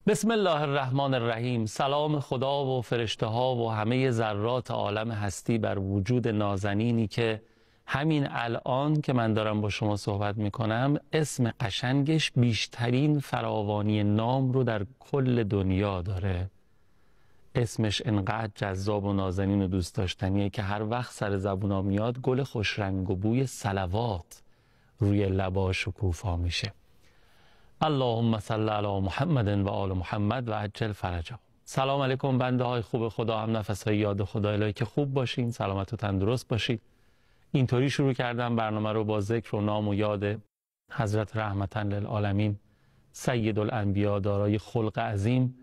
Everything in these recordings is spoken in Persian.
بسم الله الرحمن الرحیم. سلام خدا و فرشته ها و همه ذرات عالم هستی بر وجود نازنینی که همین الان که من دارم با شما صحبت میکنم اسم قشنگش بیشترین فراوانی نام رو در کل دنیا داره. اسمش انقدر جذاب و نازنین و دوست داشتنیه که هر وقت سر زبونا میاد گل خوش رنگ و بوی صلوات روی لباش شکوفا میشه. اللهم صل علی محمد و آل محمد و عجل فرجهم. سلام علیکم بنده های خوب خدا، هم نفس های یاد خدا. الهی که خوب باشین، سلامت و تندرست باشید. اینطوری شروع کردم برنامه رو با ذکر و نام و یاد حضرت رحمتا للعالمین سید الانبیا دارای خلق عظیم.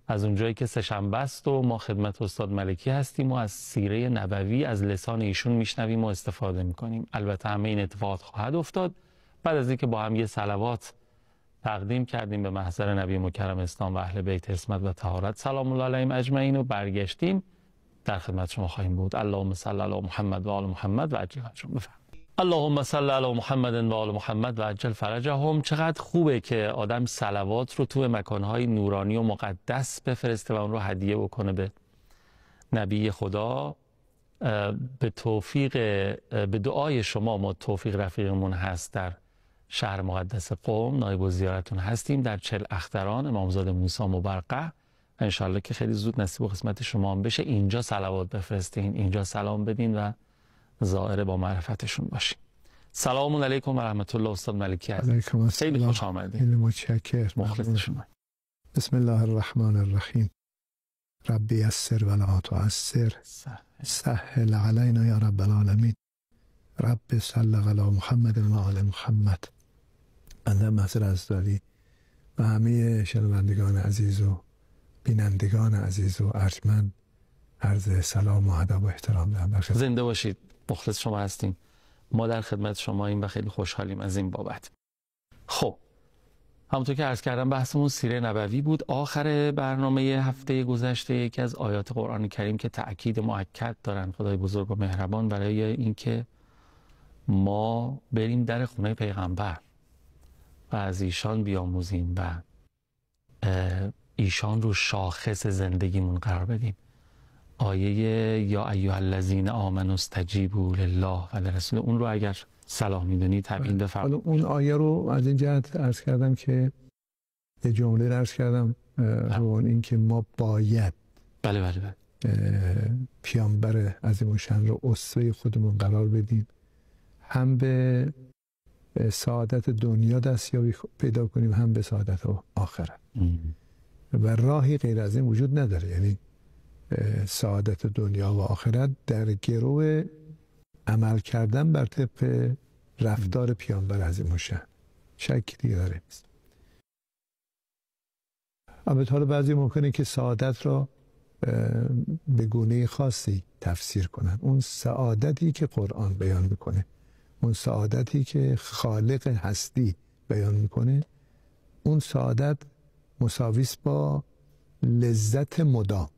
از اونجایی که سه‌شنبه است و ما خدمت استاد ملکی هستیم و از سیره نبوی از لسان ایشون میشنویم و استفاده میکنیم. البته همه این اتفاقات خواهد افتاد بعد از اینکه با هم یه صلوات تقدیم کردیم به محضر نبی مکرم اسلام و اهل بیت عصمت و طهارت سلام الله علیهم اجمعین و برگشتیم در خدمت شما خواهیم بود. اللهم صل علی محمد و آل محمد و عجل فرجهم. بفرمایید. اللهم صل علی محمد و آل محمد و عجل فرجهم. چقدر خوبه که آدم صلوات رو تو مکانهای نورانی و مقدس بفرسته و اون رو هدیه بکنه به نبی خدا. به توفیق به دعای شما ما توفیق رفیقمون هست در شهر مقدس قم، نایب الزیارتون هستیم در 40 اختران امامزاده موسی مبرقه. انشالله که خیلی زود نصیب و قسمت شما هم بشه اینجا صلوات بفرستین، اینجا سلام بدین و زائر با معرفتشون باشین. سلام علیکم و رحمت الله. استاد ملکی هستید. خیلی خوش آمدید. خیلی متشکرم. مخلص شما. بسم الله الرحمن الرحیم. ربی یسر ولا تعسر، سهل علینا یا رب العالمین. رب صل علی محمد و آل محمد. بنده محضر عزیزی و همه شنوندگان عزیز و بینندگان عزیز و ارجمند عرض سلام و ادب و احترام دارم. زنده باشید. مخلص شما هستیم. ما در خدمت شماییم و خیلی خوشحالیم از این بابت. خب همونطور که عرض کردم بحثمون سیره نبوی بود. آخر برنامه هفته گذشته یکی از آیات قرآن کریم که تأکید مؤکد دارن خدای بزرگ و مهربان برای اینکه ما بریم در خونه پیغمبر و از ایشان بیاموزیم و ایشان رو شاخص زندگیمون قرار بدیم. آیه یا ایها الذین آمنوا استجیبوا لله و لرسول، اون رو اگر صلاح میدونی تبیین بفرمایید. اون آیه رو از این جهت عرض کردم که یه جمله رو عرض کردم رو این که ما باید بله پیامبر عظیم الشأن رو اسوه خودمون قرار بدیم، هم به سعادت دنیا دستیابی پیدا کنیم هم به سعادت آخرت. و راهی غیر از این وجود نداره. یعنی سعادت دنیا و آخرت در گرو عمل کردن بر طبق رفتار پیامبر عظیم الشأن، شکی دیگه داره نیست. البته حالا بعضی ممکنه که سعادت را به گونه خاصی تفسیر کنن. اون سعادتی که قرآن بیان میکنه، اون سعادتی که خالق هستی بیان میکنه، اون سعادت مساویست با لذت مدام.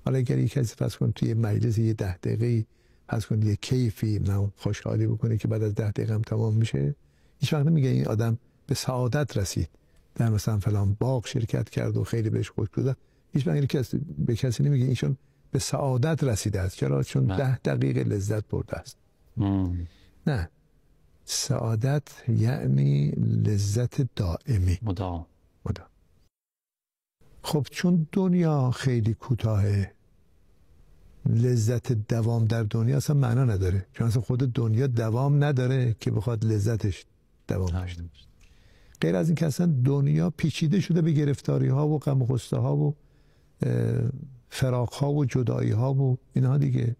حالا اگر یک کسی فرض کن توی مجلس یه 10 دقیقه فرض کن یه کیفی نه خوشحالی بکنه که بعد از 10 دقیقه هم تمام میشه، هیچ وقت نمیگه این آدم به سعادت رسید، در مثلا فلان باغ شرکت کرد و خیلی بهش خوش گذشت. هیچ وقت به کسی نمیگه ایشون به سعادت رسیده است. چرا؟ چون 10 دقیقه لذت برده است. نه، سعادت یعنی لذت دائمی مدام. خب چون دنیا خیلی کوتاهه، لذت دوام در دنیا اصلا معنا نداره، چون اصلا خود دنیا دوام نداره که بخواد لذتش دوام داشته باشه. غیر از این که اصلا دنیا پیچیده شده به گرفتاری ها و غم و غصه ها و فراق ها و جدایی ها و اینها دیگه.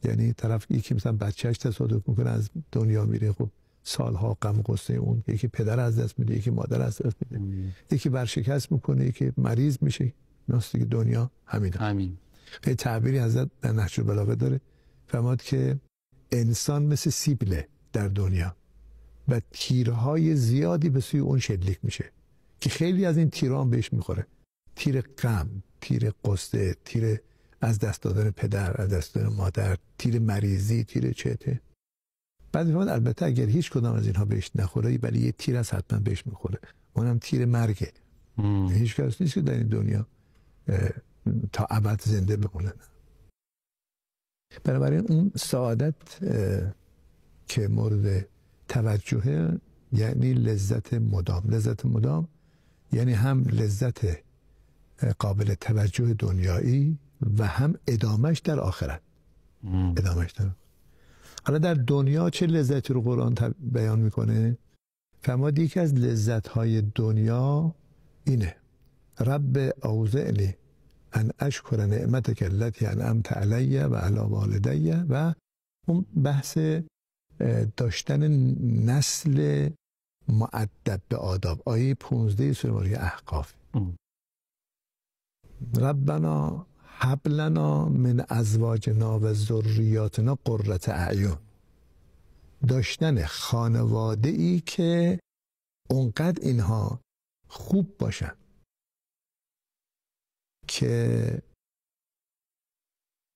یعنی طرف یکی مثلا بچهش تصادف میکنه از دنیا میره، خب سالها غم و غصه اون، یکی پدر از دست میده، یکی مادر از دست میده، یکی ورشکست میکنه، یکی مریض میشه. ناست دیگه دنیا همین. خیلی تعبیری حضرت در نهج البلاغه داره، فرمود که انسان مثل سیبله در دنیا و تیرهای زیادی به سوی اون شلیک میشه که خیلی از این تیرها هم بهش میخوره. تیر غم، تیر غصه، تیر از دست دادن پدر، از دست دادن مادر، تیر مریضی، تیر چته. بعد میفهمد البته اگر هیچ کدام از اینها بهش نخوره ولی یه تیر از حتما بهش میخوره، اونم تیر مرگه. هیچ کس نیست که در این دنیا تا ابد زنده بمونه. بنابراین اون سعادت که مورد توجهه یعنی لذت مدام. لذت مدام یعنی هم لذت قابل توجه دنیایی و هم ادامش در آخرت. ادامش در حالا در دنیا چه لذتی رو قرآن بیان میکنه؟ فرمود یکی از لذت‌های دنیا اینه: رب اوزعنی ان اشکر نعمتک التی انعمت علی و علی والدی، و اون بحث داشتن نسل مؤدب به آداب. آیه 15 سوره احقاف. ربنا هب لنا من ازواجنا و ذریاتنا قرة اعین. داشتن خانواده ای که اونقدر اینها خوب باشن که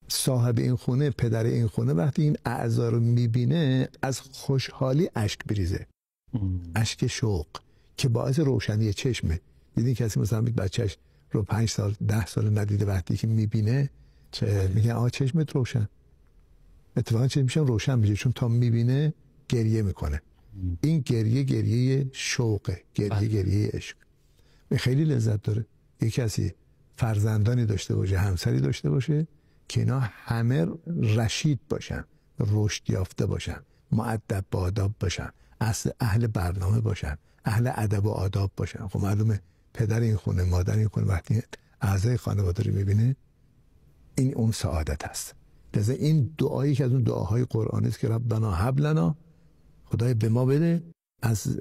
صاحب این خونه، پدر این خونه، وقتی این اعضا رو میبینه از خوشحالی اشک بریزه. اشک شوق که باعث روشنی چشمه. دیدین کسی مثلا بچهش رو 5 سال 10 سال ندیده، وقتی که میبینه میگه آ چشمت روشن. اتفاقا چشمش روشن میشه چون تا میبینه گریه میکنه. این گریه شوقه، گریه عشق. خیلی لذت داره یک کسی فرزندانی داشته باشه، همسری داشته باشه که اینا همه رشید باشن، رشد یافته باشن، مؤدب با آداب باشن، اهل برنامه باشن، اهل ادب و آداب باشن. خب معلومه پدر این خونه، مادر این خونه وقتی اعضای خانواده رو میبینه این اون سعادت هست. لذا این دعایی که از اون دعاهای قرآنی است که ربنا هب لنا، خدای به ما بده از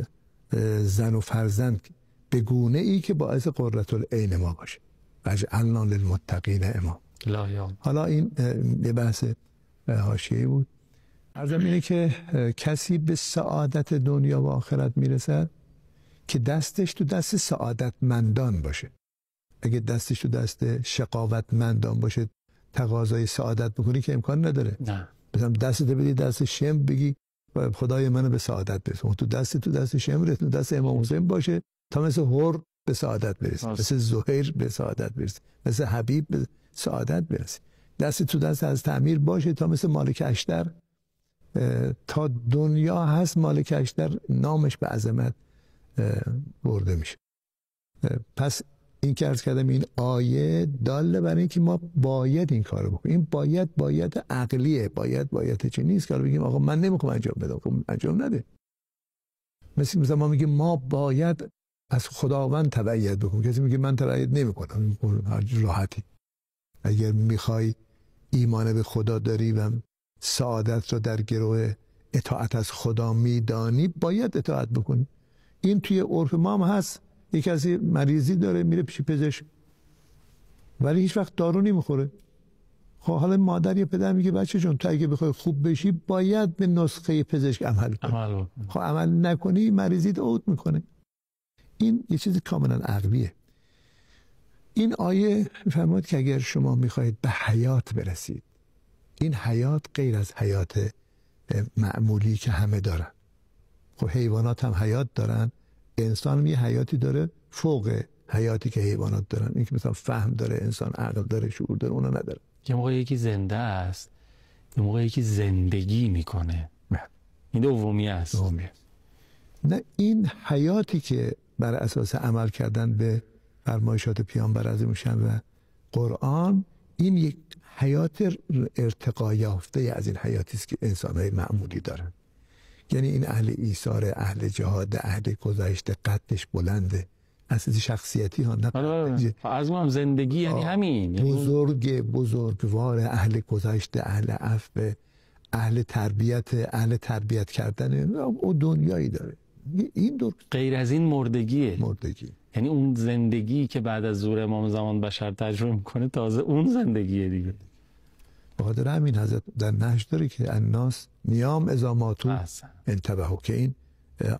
زن و فرزند به گونه ای که باعث قرة العین ما باشه. واجعلنا للمتقین اماما. حالا این یه بحث حاشیه‌ای بود. عرضم اینه که کسی به سعادت دنیا و آخرت میرسد که دستش تو دست سعادتمندان باشه. اگه دستش تو دست شقاوتمندان باشه تقاضای سعادت بکنی که امکان نداره. نه. مثلا دستت بدی دست شم بگی خدای منو به سعادت برسون. تو دست شم، تو دست امام حسین باشه تا مثل هور به سعادت برسی، مثل زهیر به سعادت برسی، مثل حبیب به سعادت برسی. دست تو دست از تعمیر باشه تا مثل مالک اشتر، تا دنیا هست مالک اشتر نامش به عظمت برده میشه. پس این که عرض کردم این آیه داله برای اینکه ما باید این کارو بکنیم. این باید عقلیه، باید چه نیست که بگیم آقا من نمیخوام انجام بدم، خب انجام نده. مثلا ما میگیم ما باید از خداوند تبعیت بکنیم، کسی میگه من تبعیت نمیکنم، راحتی. اگر میخوای ایمان به خدا داری و سعادت رو در گروه اطاعت از خدا میدانی باید اطاعت بکنی. این توی عرف ما هم هست. یک کسی مریضی داره میره پیش پزشک ولی هیچ وقت دارو نمیخوره. خب حالا مادر یا پدر میگه بچه جون تو اگه بخوای خوب بشی باید به نسخه پزشک عمل کنی. خب عمل نکنی مریضیت عود میکنه. این یه چیز کاملا عقلیه. این آیه میفرماید که اگر شما میخواید به حیات برسید، این حیات غیر از حیات معمولی که همه دارن. خب حیوانات هم حیات دارن، انسان هم یه حیاتی داره فوق حیاتی که حیوانات دارن. این که مثلا فهم داره، انسان عقل داره، شعور داره، اونا نداره. یه موقع یکی زنده است، یه موقع یکی زندگی میکنه. این دومی است. نه، این حیاتی که بر اساس عمل کردن به فرمایشات پیامبر عظیم‌الشأن و قرآن، این یک حیات ارتقا یافته از این حیاتی است که انسان‌های معمولی دارن. یعنی این اهل ایثار، اهل جهاد، اهل گذشته، قدش بلنده، اساس شخصیتی ها نه. از ما هم زندگی یعنی همین بزرگوار، اهل گذشته، اهل عفو، اهل تربیت کردن او دنیایی داره. این دور غیر از این مردگی. یعنی اون زندگی که بعد از ظهور امام زمان بشر تجربه میکنه تازه اون زندگیه دیگه. بخاطر همین حضرت در نهج داره که الناس نیام اذا ماتوا انتبهوا، که این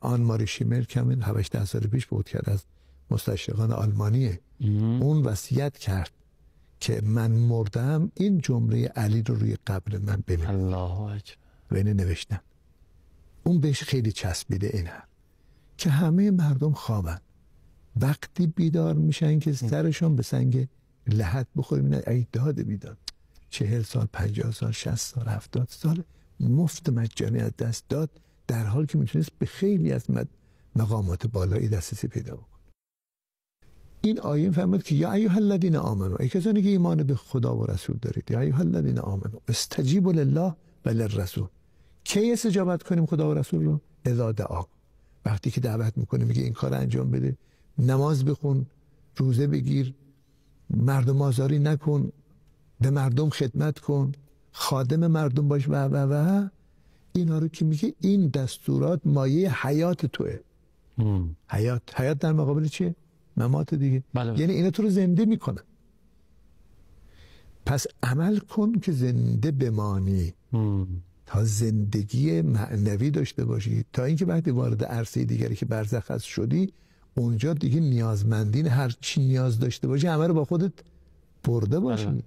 آن ماری شیمر کمین 18 سال پیش بود کرد از مستشرقان آلمانیه. اون وصیت کرد که من مردم این جمله علی رو روی قبر من بنویس. الله اکبر. و اینو نوشتم. اون بهش خیلی چسبیده این که همه مردم خوابن وقتی بیدار میشن که سرشون به سنگ لحد بخوره. میبینن ای داد بیدار، 40 سال 50 سال 60 سال 70 سال مفت مجانی از دست داد، در حالی که میتونست به خیلی از مقامات بالایی دسترسی پیدا بکنه. این آیه فرمود که یا ایها الذین آمنوا، ای کسانی که ایمان به خدا و رسول دارید، یا ایها الذین آمنوا استجیبوا لله و للرسول. کی استجابت کنیم خدا و رسول رو؟ اذا دعاکم، وقتی که دعوت میکنه، میگه این کار انجام بده، نماز بخون، روزه بگیر، مردم آزاری نکن، به مردم خدمت کن، خادم مردم باش و اینا رو که میگه این دستورات مایه حیات توه. حیات در مقابل چیه؟ ممات دیگه. بله. یعنی اینا تو رو زنده میکنن. پس عمل کن که زنده بمانی، تا زندگی معنوی داشته باشی، تا اینکه وقتی وارد عرصه دیگری که برزخ هست شدی، اونجا دیگه نیازمندین هر چی نیاز داشته باشی همه رو با خودت برده باشی.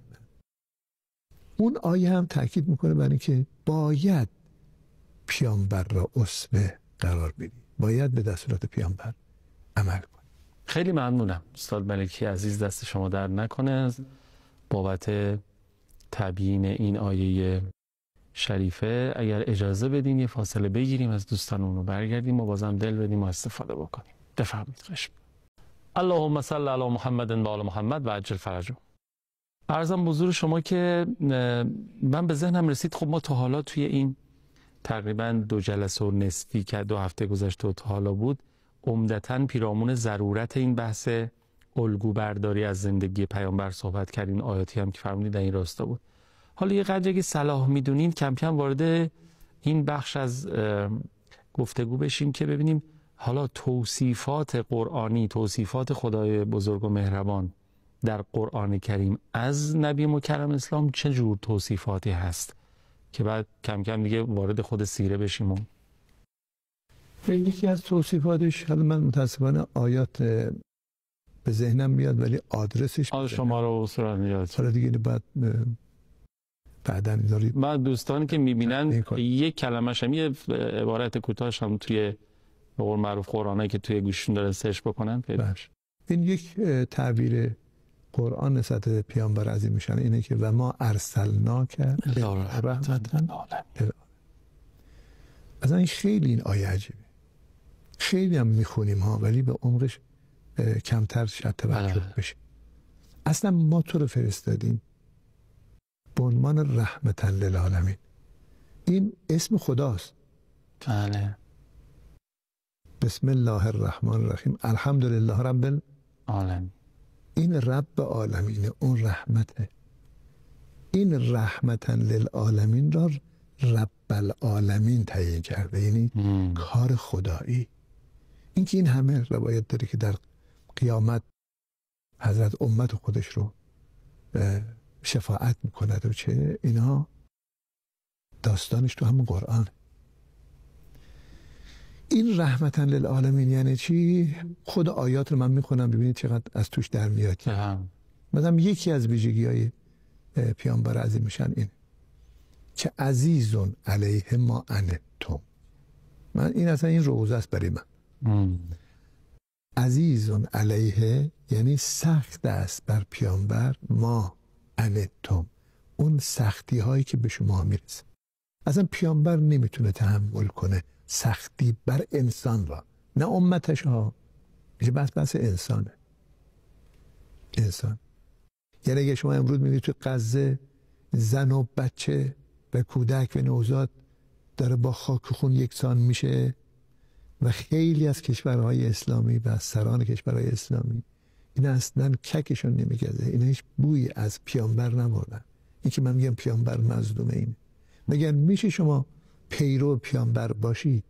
اون آیه هم تاکید میکنه برای اینکه باید پیامبر را اسوه قرار بدی، باید به دستورات پیامبر عمل کن. خیلی ممنونم استاد ملکی عزیز، دست شما در نکنه بابت تبیین این آیه شریفه. اگر اجازه بدین یه فاصله بگیریم از دوستان رو برگردیم و بازم دل بدیم و استفاده بکنیم. بفرمایید. خشم. اللهم صل علی محمد و آل محمد و عجل فرجهم. عرضم حضور شما که من به ذهنم رسید، خب ما تا حالا توی این تقریبا 2 جلسه و نصفی که 2 هفته گذشته و تا حالا بود، عمدتاً پیرامون ضرورت این بحث الگو برداری از زندگی پیامبر صحبت کردین. آیاتی هم که فرمودید در این راستا بود. حالا یه قدری که صلاح میدونین کم کم وارد این بخش از گفتگو بشیم که ببینیم حالا توصیفات قرآنی، توصیفات خدای بزرگ و مهربان در قرآن کریم از نبی مکرم اسلام چه جور توصیفاتی هست که بعد کم کم دیگه وارد خود سیره بشیم. یکی از توصیفاتش، حالا من متاسفانه آیات به ذهنم میاد ولی آدرسش شما رو اصلا میاد. حالا دیگه بعداً داری بعد دوستانی که میبینن یک کلمه‌ش هم، یه عبارت کوتاهش هم توی به قول معروف قرآنی که توی گوششون دارن سرچ بکنن پیدا میشه. این یک تعبیر قرآن نسبت به پیامبر عظیم میشن اینه که و ما ارسلناک رحمتاً للعالمین. اصلا این خیلی این آیه عجیبه، خیلی هم میخونیم ها، ولی به عمقش کمتر شاید توجه بشه. اصلا ما تو رو فرستادیم به عنوان رحمتاً للعالمین. این اسم خداست. بله. بسم الله الرحمن الرحیم الحمدلله رب العالمین. این رب عالمین، اون رحمته. این رحمتاً للعالمین را رب العالمین تعیین کرده، یعنی کار خدایی. این که این همه روایت داره که در قیامت حضرت امت خودش رو شفاعت میکند و چه، اینها داستانش تو همون قرآن. این رحمتاً للعالمین یعنی چی؟ خود آیات رو من میخونم ببینید چقدر از توش در میاد. مثلا یکی از ویژگی‌های پیامبر عظیم میشن این که عزیزون علیه ما عنتم. من این اصلا این روزه است برای من. عزیزون علیه یعنی سخت است بر پیامبر ما عنتم، اون سختی هایی که به شما میرسه. اصلا پیامبر نمیتونه تحمل کنه سختی بر انسان را، نه امتش ها، میشه بس انسانه. انسان یعنی اگه شما امروز میبینید تو غزه زن و بچه و کودک و نوزاد داره با خاک خون یکسان میشه و خیلی از کشورهای اسلامی و سران کشورهای اسلامی این اصلا ککشون نمیگذه، اینا هیچ بوی از پیامبر نبردن. این که من میگم پیامبر مظلومه اینه. مگر میشه شما پیرو پیامبر باشی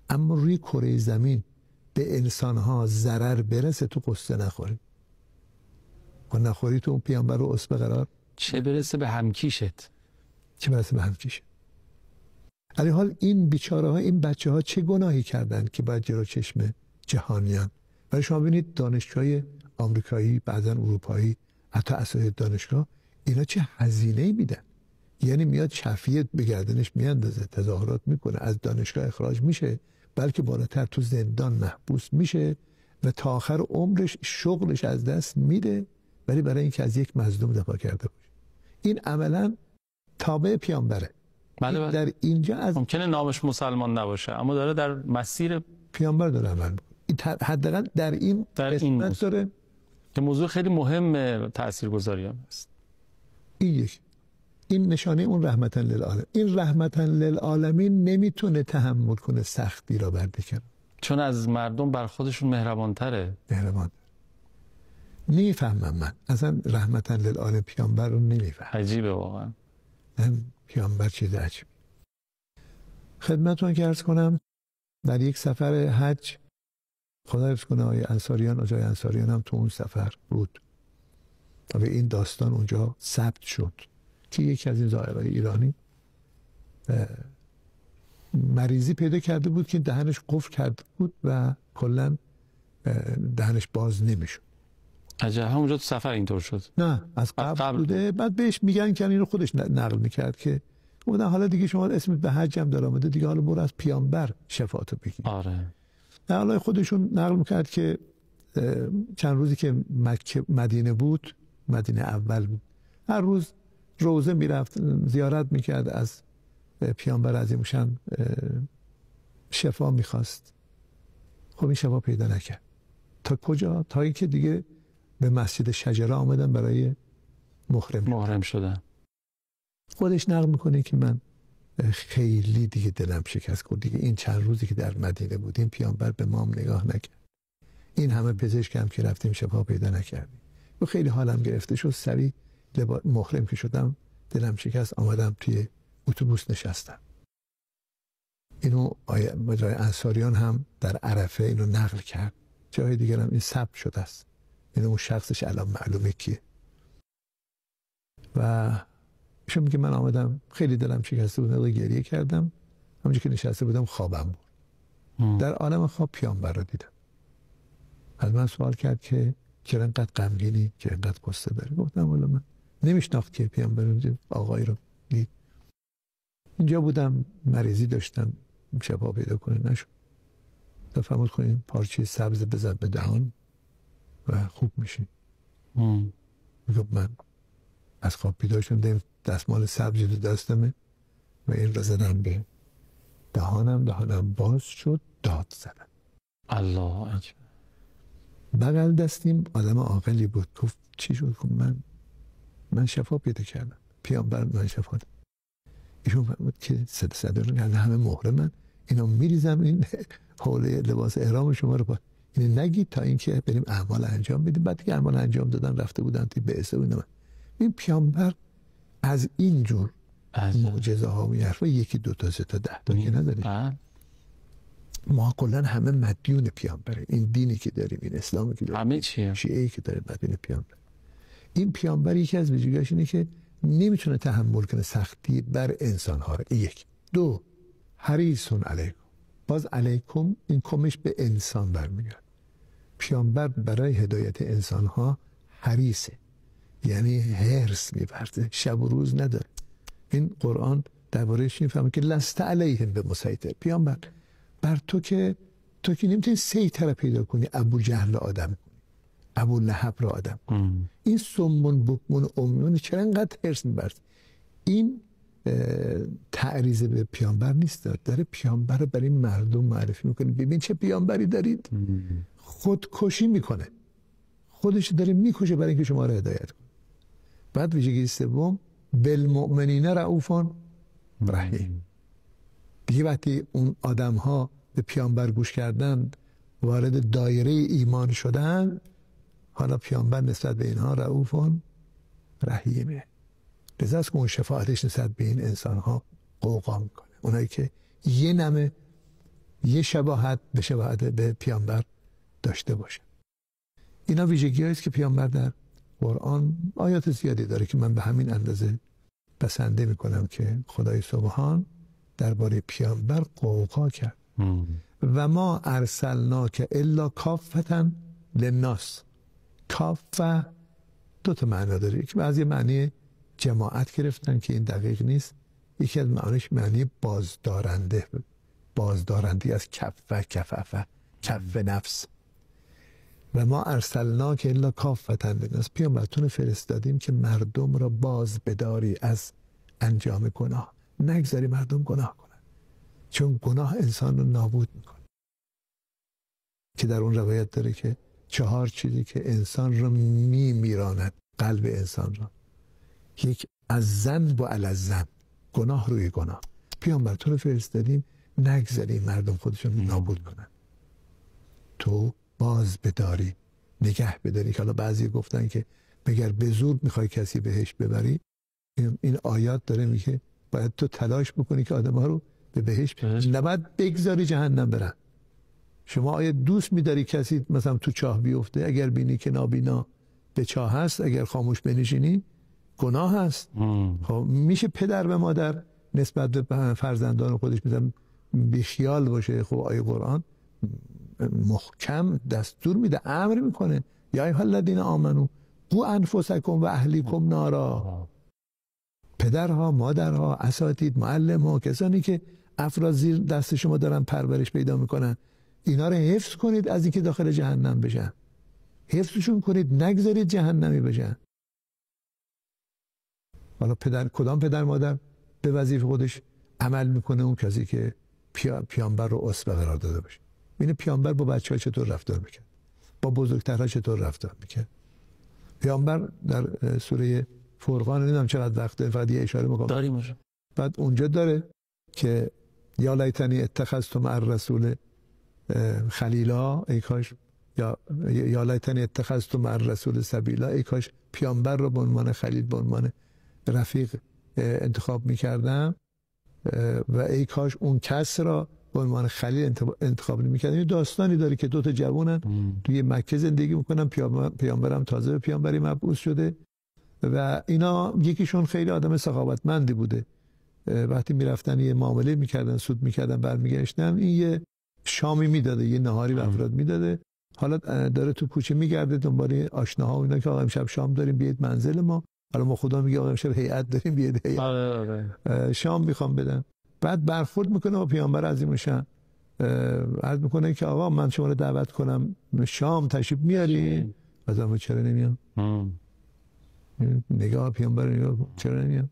اما روی کره زمین به انسانها ضرر برسه تو قصه نخوری و نخوری تو اون پیامبر رو اسوه قرار، چه برسه به همکیشت، چه برسه به همکیشت. علی حال این بیچاره ها، این بچه ها چه گناهی کردن که باید جلو چشم جهانیان؟ ولی شما ببینید دانشگاه آمریکایی، بعضا اروپایی، حتی اساتید دانشگاه، اینا چه هزینه‌ای میدن. یعنی میاد شفیع به گردنش میاندازه، تظاهرات میکنه، از دانشگاه اخراج میشه، بلکه بالاتر تو زندان محبوس میشه و تا آخر عمرش شغلش از دست میده، ولی برای اینکه از یک مظلوم دفاع کرده باشه. این عملا تابع پیامبره. بله. در اینجا از ممکنه نامش مسلمان نباشه اما داره در مسیر پیامبر داره عمل میکنه. حداقل در این قسمت داره که موضوع خیلی مهم تاثیرگذاری هم است. این نشانه اون رحمتن للعالمین. این رحمتن للعالمین نمیتونه تحمل کنه سختی را بردکنه، چون از مردم بر خودشون مهربانتره. نمیفهمم من اصلا رحمتن للعالمین پیامبر رو نمیفهم. عجیبه واقعا. پیامبر چیز عجیبه. خدمتتون که عرض کنم در یک سفر حج، خدا حفظ کنه آقای انصاریان هم تو اون سفر بود و این داستان اونجا ثبت شد که یکی از این زائرای ایرانی مریضی پیدا کرده بود که دهنش قفل کرده بود و کلا دهنش باز نمیشد. عجب، همونجا تو سفر اینطور شد؟ نه، از قبل بوده. بعد بهش میگن که اینو خودش نقل میکرد که گفتن حالا دیگه شما اسمت به حج هم در آمده دیگه، حالا برو از پیامبر شفاعتو بگیر. آره. حالا خودشون نقل میکرد که چند روزی که مدینه بود، مدینه اول بود، هر روز روزه میرفت زیارت میکرد، از پیامبر عظیمشان شفا میخواست. خب این شفا پیدا نکرد. تا کجا؟ تا اینکه دیگه به مسجد شجره آمدن برای محرم شدن. خودش نقل میکنه که من خیلی دیگه دلم شکست کرد دیگه، این چند روزی که در مدینه بودیم پیامبر به ما هم نگاه نکرد، این همه پزشک هم که رفتیم شفا پیدا نکردیم. و خیلی حالم گرفته شد. سریع محرم که شدم دلم شکست، آمدم توی اتوبوس نشستم. اینو آقای انصاریان هم در عرفه اینو نقل کرد، جای دیگر هم این ثبت شده است. اینو اون شخصش الان معلومه کیه. و ایشون میگه من آمدم خیلی دلم شکسته بود، گریه کردم، همونجا که نشسته بودم خوابم بود. در عالم خواب پیامبر رو دیدم. از من سوال کرد که چرا انقدر غمگینی، چرا انقدر قصه داری؟ گفتم والا من نمیشناخت که پیامبر آقایی رو دید. اینجا بودم مریضی داشتم، شفا پیدا کنه نشد. فرمود کنین پارچه سبز بزن به دهان و خوب میشین. میگم من از خواب بیدار شدم، دستمال سبزی تو دستمه و این را زدم به دهانم باز شد، داد زدم. الله اکبر. بغل دستیم آدم عاقلی بود، گفت چی شد؟ من شفا پیدا کردم، پیامبر من شفا داد. ایشون فرمود که صدر همه محرمن، اینا میریزم این حوله لباس احرام شما رو با اینو نگید تا اینکه بریم اعمال انجام بدیم. بعد که اعمال انجام دادن رفته بودن توی بعثه و اینا. این پیامبر از این جور معجزه ها میارفه، یکی دو تا سه تا 10 تا که نداره. ما کلا همه مدیون پیامبره. این دینی که داریم، این اسلامی که داریم، همه چیه؟ شیعه‌ای که داره مدیون پیامبر. این پیامبر یکی از ویژگی‌هاش اینه که نمیتونه تحمل کنه سختی بر انسان ها. یک. دو، حریصون علیکم. باز علیکم این کمش به انسان برمیگرد. پیامبر برای هدایت انسان ها حریصه، یعنی حرص می‌ورزه، شب و روز نداره. این قرآن درباره‌اش میفهمه که لست علیهم بمسیطر. پیامبر بر تو که نمیتونی سیطره پیدا کنی، ابو جهل را آدم کنی، ابو لهب را آدم کنی. این سمون بکمون امیون چرا انقدر حرص می‌ورزه؟ این تعریض به پیامبر نیست، داره پیامبر رو برای مردم معرفی میکنه. ببین چه پیامبری دارید. خودکشی میکنه، خودش داره میکشه برای اینکه شما رو هدایت کنه. بعد ویژگی سوم، بالمؤمنین رؤوف رحیم. دیگه وقتی اون آدم ها به پیامبر گوش کردن، وارد دایره ایمان شدن، حالا پیامبر نسبت به اینها رؤوف رحیمه. لذا است که اون شفاعتش نسبت به این انسان ها قوقا میکنه. اونایی که یه شباهت به شباهت به پیامبر داشته باشه. اینا ویژگی هاییست که پیامبر در قرآن آیات زیادی داره که من به همین اندازه بسنده میکنم که خدای سبحان درباره پیامبر قوقا کرد. و ما ارسلناک الا کافة للناس. کافه 2 تا معنا داره. یکی بعضی معنی جماعت گرفتن که این دقیق نیست. یکی از معانیش معنی بازدارنده، بازدارندی از کف نفس. و ما ارسلناک الا کافة للناس، پیامبرتون فرستادیم که مردم را باز بداری از انجام گناه، نگذاری مردم گناه کنن، چون گناه انسان رو نابود میکنه. که در اون روایت داره که 4 چیزی که انسان رو میمیراند، قلب انسان را، یک از ذنب و علی الذنب، گناه روی گناه. پیامبرتون رو فرستادیم نگذاری مردم خودشون نابود کنن، تو باز بداری، نگه بداری. که حالا بعضی گفتن که مگر به زور میخوای کسی بهش ببری، این آیات داره میگه باید تو تلاش بکنی که آدم ها رو به بهش نباید بگذاری جهنم برن. شما آیا دوست میداری کسی مثلا تو چاه بیفته؟ اگر بینی که نابینا به چاه هست، اگر خاموش بنشینی گناه هست. خب میشه پدر و مادر نسبت به فرزندان خودش میذارن بیخیال باشه؟ خب آیه قرآن محکم دستور میده، امر میکنه یا ایها الذین آمنو قوا انفسکم و اهلیکم نارا. پدرها، مادرها، اساتید، معلم‌ها، کسانی که افراد زیر دست شما دارن پرورش پیدا میکنن، اینا رو حفظ کنید از اینکه داخل جهنم بشن، حفظشون کنید، نگذارید جهنمی بشن. حالا کدام پدر مادر به وظیفه خودش عمل میکنه؟ اون کسی که پیامبر رو اسوه قرار داده باشه. ببین پیامبر با بچه‌ها چطور رفتار میکرد، با بزرگترها چطور رفتار میکرد. پیامبر در سوره فرقان، نمیدونم چقدر وقت داره، فقط یه اشاره میکنم داریم. بعد اونجا داره که یا لیتنی اتخذت مع الرسول خلیلا، ای کاش، یا لیتنی اتخذت مع الرسول سبیلا، ای کاش پیامبر رو به عنوان خلیل، به عنوان رفیق انتخاب میکردم و ای کاش اون کس را به عنوان خلیل انتخاب نمیکردم. یه داستانی داره که 2 تا جوانن توی مکه زندگی میکنن، پیامبرم تازه به پیامبری مبعوث شده و اینا یکیشون خیلی آدم سخاوتمندی بوده، وقتی میرفتن یه معامله میکردن، سود میکردن، برمیگشتن، این یه شامی میداده، یه نهاری به افراد میداده. حالا داره تو کوچه میگرده دنبال آشناها و اینا که آقا امشب شام داریم بیاید منزل ما. حالا ما خدا میگه آقا امشب هیئت داریم بیاید هیئت، شام میخوام بدم. بعد برخورد میکنه با پیامبر عظیم الشأن، عرض میکنه که آقا من شما رو دعوت کنم شام تشریف میاری؟ بعدم چرا نمیام؟ نگاه پیامبر نگاه چرا نمیام؟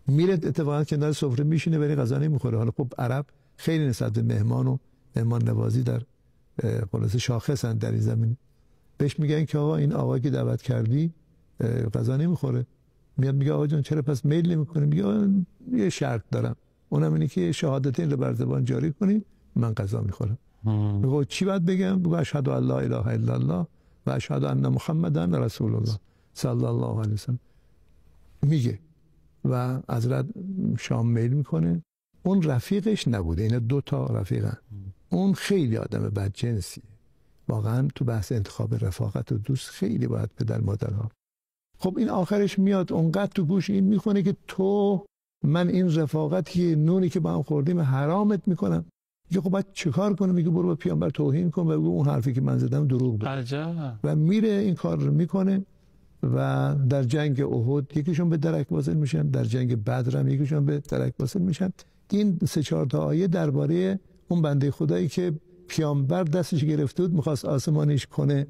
میره اتفاقا کنار سفره میشینه ولی غذا نمیخوره. حالا خب عرب خیلی نسبت به مهمان و مهمان نوازی در خلاصه شاخصن در این زمین. بهش میگن که آقا این آقایی که دعوت کردی غذا نمیخوره. میاد میگه آقا جان چرا پس میل نمیکنی؟ میگه یه شرط دارم، اونم اینه که شهادتین رو بر زبان جاری کنی، من غذا میخورم. میگه چی باید بگم؟ میگه اشهد ان لا اله الا الله و اشهد ان محمدا رسول الله صلی الله علیه و سلم. میگه و حضرت شام میل میکنه. اون رفیقش نبوده، اینا 2 تا رفیقن. اون خیلی آدم بدجنسیه واقعا. تو بحث انتخاب رفاقت و دوست خیلی باید پدر مادرها. خب این آخرش میاد اونقدر تو گوش این میخونه که تو، من این رفاقتی نونی که با هم خوردیم حرامت میکنم. میگه خب باید چیکار کنم؟ میگه برو به پیامبر توهین کن و بگو اون حرفی که من زدم دروغ بود. و میره این کار رو میکنه و در جنگ احد یکیشون به درک واصل میشن، در جنگ بدر هم یکیشون به درک واصل میشن. این 3-4 تا آیه درباره اون بنده خدایی که پیامبر دستش گرفته بود میخواست آسمانش کنه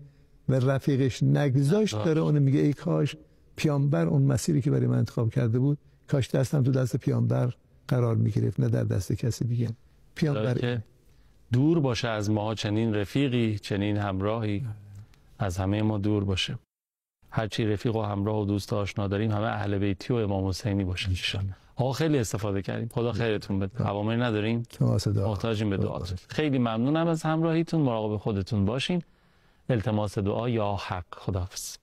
و رفیقش نگذاشت، داره اون میگه ای کاش پیامبر اون مسیری که برای من انتخاب کرده بود، کاش دستم تو دست پیامبر قرار میگرفت نه در دست کسی دیگه. پیامبر که دور باشه از ما چنین رفیقی، چنین همراهی، از همه ما دور باشه. هرچی رفیق و همراه و دوست آشنا داریم همه اهل بیتی و امام حسینی باشه ان شاء الله. آقا خیلی استفاده کردیم، خدا خیرتون بده. عوامری نداریم، محتاجیم به دعاتون. خیلی ممنونم از همراهیتون، مراقب خودتون باشین. التماس دعا یا حق. خداحافظ.